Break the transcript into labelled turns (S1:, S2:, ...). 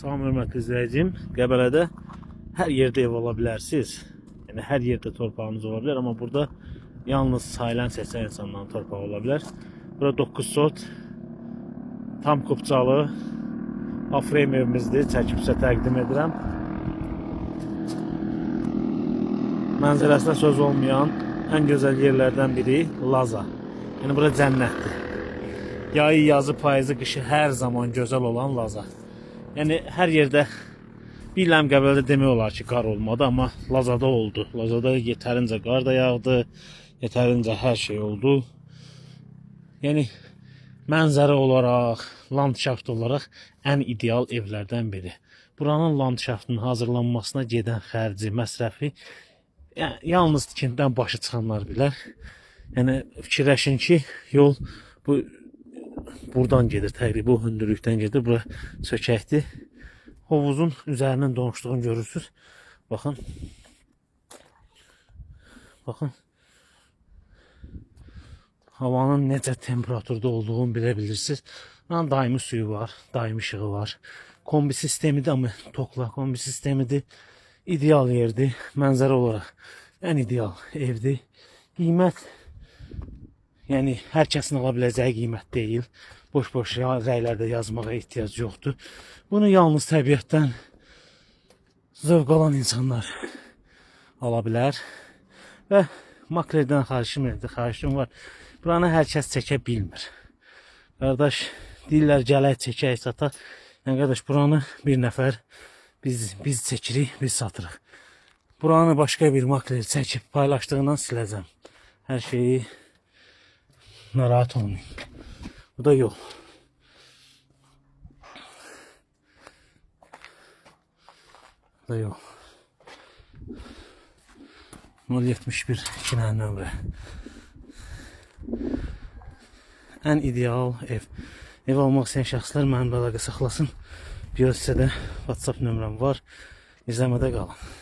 S1: Salam hörmətli izləyicim, Qəbələdə hər yerdə ev ola bilərsiniz. Yəni hər yerdə torpağınız ola bilər, amma burada yalnız sayılan seçən insanların torpağı ola bilər. Burada 9 sot tam kupçalı Afrem evimizdir. Çəkib sizə təqdim edirəm. Mənzərəsinə söz olmayan ən gözəl yerlərdən biri Laza. Yəni bura cənnətdir. Yayı, yazı, payızı, qışı hər zaman gözəl olan Laza. Yəni hər yerdə biləm Qəbələdə demək olar ki, qar olmadı, amma Lazada oldu. Lazada yetərincə qar da yağdı, yetərincə hər şey oldu. Yəni mənzərə olaraq, landşaft olaraq ən ideal evlərdən biri. Buranın landşaftının hazırlanmasına gedən xərci, məsrəfi yalnız tikintidən başı çıxanlar bilər. Yəni fikirləşin ki, yol buradan gedir, təqribən bu hündürlükdən gedir. Bura sökəkdir. Hovuzun üzərindən donuşduğunu görürsünüz. Baxın. Baxın. Havanın necə temperaturda olduğunu bilə bilirsiniz. Daimi suyu var, daimi işığı var. Kombi sistemidir, amma tokla kombi sistemidir. İdeal yerdir. Mənzərə olaraq ən ideal evdir. Qiymət, yəni hər kəsin ala biləcəyi qiymət deyil. Boş-boş rəylərdə yazmağa ehtiyac yoxdur. Bunu yalnız təbiətdən zövq alan insanlar ala bilər. Və maklerdən xahişim var. Buranı hər kəs çəkə bilmir. Qardaş, deyirlər gələk çəkək, sataq. Yəni qardaş, buranı bir nəfər biz çəkirik, biz satırıq. Buranı başqa bir makler çəkib paylaşdığından siləcəm. Hər şeyi narahat olmayın. Bu da yol. Bu da yol. 071 2 nömrə. Ən ideal ev. Ev almaq istəyən şəxslər mənimlə əlaqə saxlasın. Bir sizə də WhatsApp nömrəm var. İzləmədə qalın.